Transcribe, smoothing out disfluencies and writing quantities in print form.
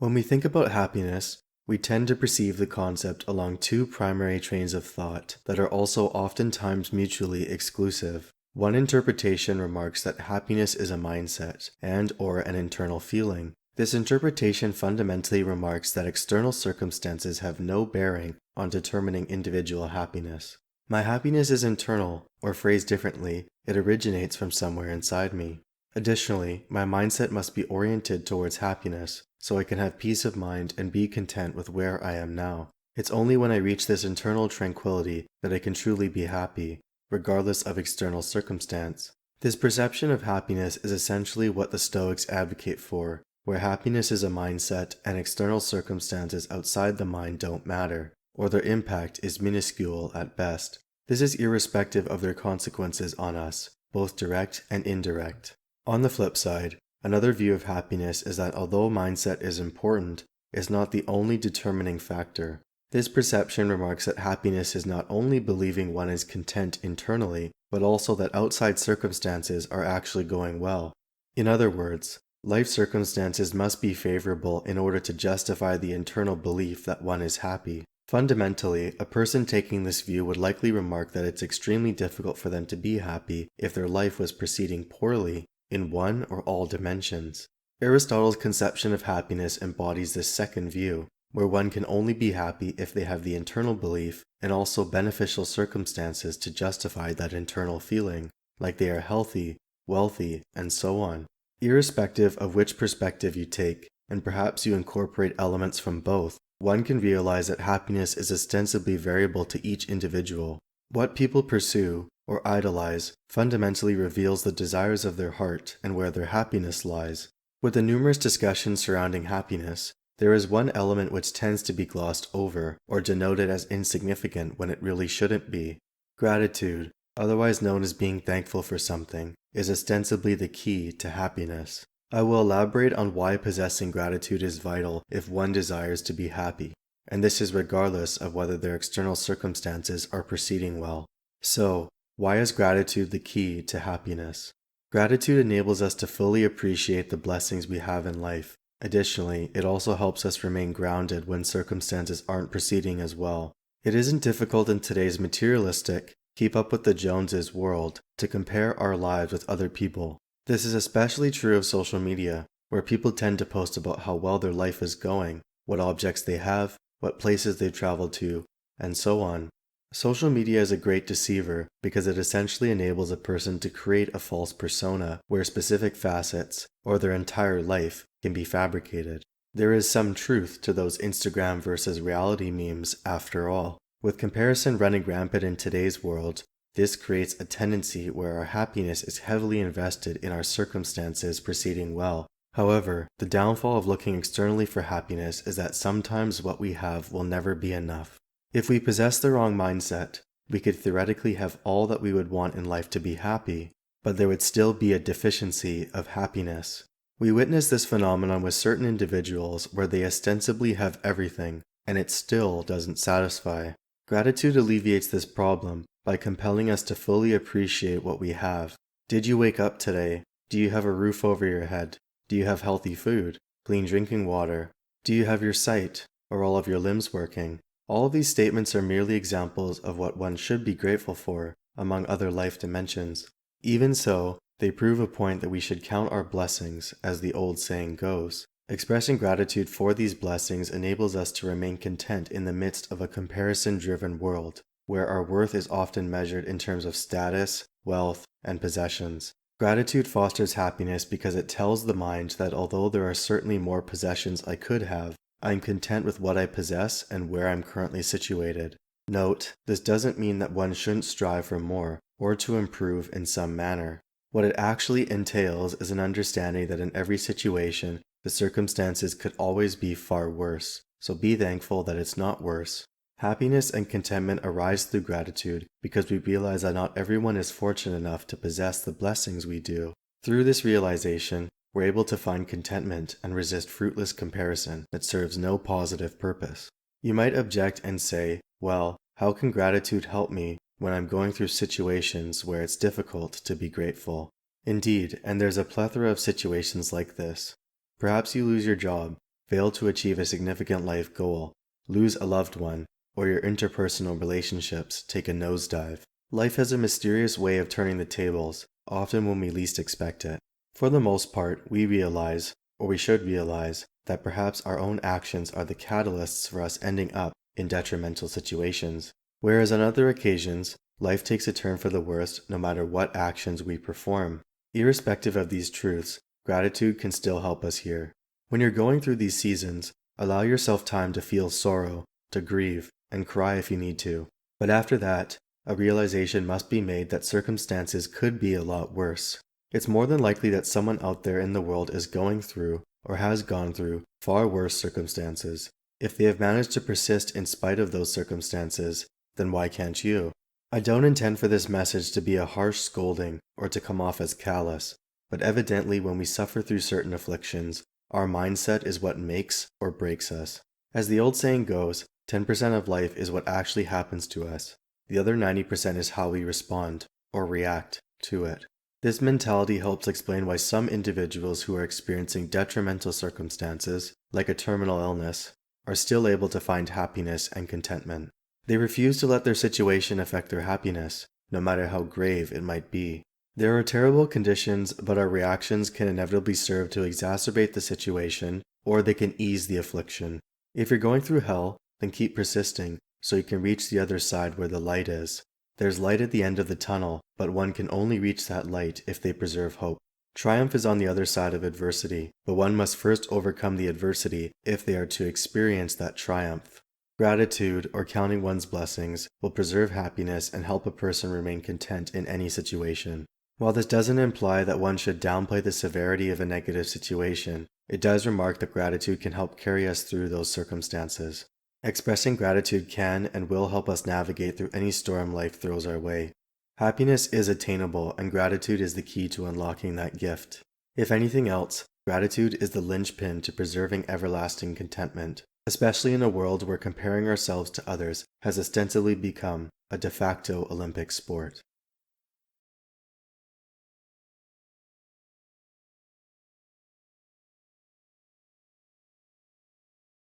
When we think about happiness, we tend to perceive the concept along two primary trains of thought that are also oftentimes mutually exclusive. One interpretation remarks that happiness is a mindset and/or an internal feeling. This interpretation fundamentally remarks that external circumstances have no bearing on determining individual happiness. My happiness is internal, or phrased differently, it originates from somewhere inside me. Additionally, my mindset must be oriented towards happiness, so I can have peace of mind and be content with where I am now. It's only when I reach this internal tranquility that I can truly be happy, regardless of external circumstance. This perception of happiness is essentially what the Stoics advocate for, where happiness is a mindset and external circumstances outside the mind don't matter, or their impact is minuscule at best. This is irrespective of their consequences on us, both direct and indirect. On the flip side, another view of happiness is that although mindset is important, it's not the only determining factor. This perception remarks that happiness is not only believing one is content internally, but also that outside circumstances are actually going well. In other words, life circumstances must be favorable in order to justify the internal belief that one is happy. Fundamentally, a person taking this view would likely remark that it's extremely difficult for them to be happy if their life was proceeding poorly in one or all dimensions. Aristotle's conception of happiness embodies this second view, where one can only be happy if they have the internal belief and also beneficial circumstances to justify that internal feeling, like they are healthy, wealthy, and so on. Irrespective of which perspective you take, and perhaps you incorporate elements from both, one can realize that happiness is ostensibly variable to each individual. What people pursue or idolize fundamentally reveals the desires of their heart and where their happiness lies. With the numerous discussions surrounding happiness, there is one element which tends to be glossed over or denoted as insignificant when it really shouldn't be. Gratitude, otherwise known as being thankful for something, is ostensibly the key to happiness. I will elaborate on why possessing gratitude is vital if one desires to be happy, and this is regardless of whether their external circumstances are proceeding well. So, why is gratitude the key to happiness? Gratitude enables us to fully appreciate the blessings we have in life. Additionally, it also helps us remain grounded when circumstances aren't proceeding as well. It isn't difficult in today's materialistic, keep up with the Joneses world to compare our lives with other people. This is especially true of social media, where people tend to post about how well their life is going, what objects they have, what places they've traveled to, and so on. Social media is a great deceiver because it essentially enables a person to create a false persona where specific facets, or their entire life, can be fabricated. There is some truth to those Instagram versus reality memes after all. With comparison running rampant in today's world, this creates a tendency where our happiness is heavily invested in our circumstances proceeding well. However, the downfall of looking externally for happiness is that sometimes what we have will never be enough. If we possess the wrong mindset, we could theoretically have all that we would want in life to be happy, but there would still be a deficiency of happiness. We witness this phenomenon with certain individuals where they ostensibly have everything, and it still doesn't satisfy. Gratitude alleviates this problem by compelling us to fully appreciate what we have. Did you wake up today? Do you have a roof over your head? Do you have healthy food? Clean drinking water? Do you have your sight, or all of your limbs working? All of these statements are merely examples of what one should be grateful for, among other life dimensions. Even so, they prove a point that we should count our blessings, as the old saying goes. Expressing gratitude for these blessings enables us to remain content in the midst of a comparison-driven world, where our worth is often measured in terms of status, wealth, and possessions. Gratitude fosters happiness because it tells the mind that although there are certainly more possessions I could have, I am content with what I possess and where I'm currently situated. Note, this doesn't mean that one shouldn't strive for more or to improve in some manner. What it actually entails is an understanding that in every situation, the circumstances could always be far worse, so be thankful that it's not worse. Happiness and contentment arise through gratitude because we realize that not everyone is fortunate enough to possess the blessings we do. Through this realization, we're able to find contentment and resist fruitless comparison that serves no positive purpose. You might object and say, well, how can gratitude help me when I'm going through situations where it's difficult to be grateful? Indeed, and there's a plethora of situations like this. Perhaps you lose your job, fail to achieve a significant life goal, lose a loved one, or your interpersonal relationships take a nosedive. Life has a mysterious way of turning the tables, often when we least expect it. For the most part, we realize, or we should realize, that perhaps our own actions are the catalysts for us ending up in detrimental situations. Whereas on other occasions, life takes a turn for the worst no matter what actions we perform. Irrespective of these truths, gratitude can still help us here. When you're going through these seasons, allow yourself time to feel sorrow, to grieve, and cry if you need to. But after that, a realization must be made that circumstances could be a lot worse. It's more than likely that someone out there in the world is going through, or has gone through, far worse circumstances. If they have managed to persist in spite of those circumstances, then why can't you? I don't intend for this message to be a harsh scolding or to come off as callous, but evidently when we suffer through certain afflictions, our mindset is what makes or breaks us. As the old saying goes, 10% of life is what actually happens to us. The other 90% is how we respond, or react, to it. This mentality helps explain why some individuals who are experiencing detrimental circumstances, like a terminal illness, are still able to find happiness and contentment. They refuse to let their situation affect their happiness, no matter how grave it might be. There are terrible conditions, but our reactions can inevitably serve to exacerbate the situation, or they can ease the affliction. If you're going through hell, then keep persisting, so you can reach the other side where the light is. There's light at the end of the tunnel, but one can only reach that light if they preserve hope. Triumph is on the other side of adversity, but one must first overcome the adversity if they are to experience that triumph. Gratitude, or counting one's blessings, will preserve happiness and help a person remain content in any situation. While this doesn't imply that one should downplay the severity of a negative situation, it does remark that gratitude can help carry us through those circumstances. Expressing gratitude can and will help us navigate through any storm life throws our way. Happiness is attainable, and gratitude is the key to unlocking that gift. If anything else, gratitude is the linchpin to preserving everlasting contentment, especially in a world where comparing ourselves to others has ostensibly become a de facto Olympic sport.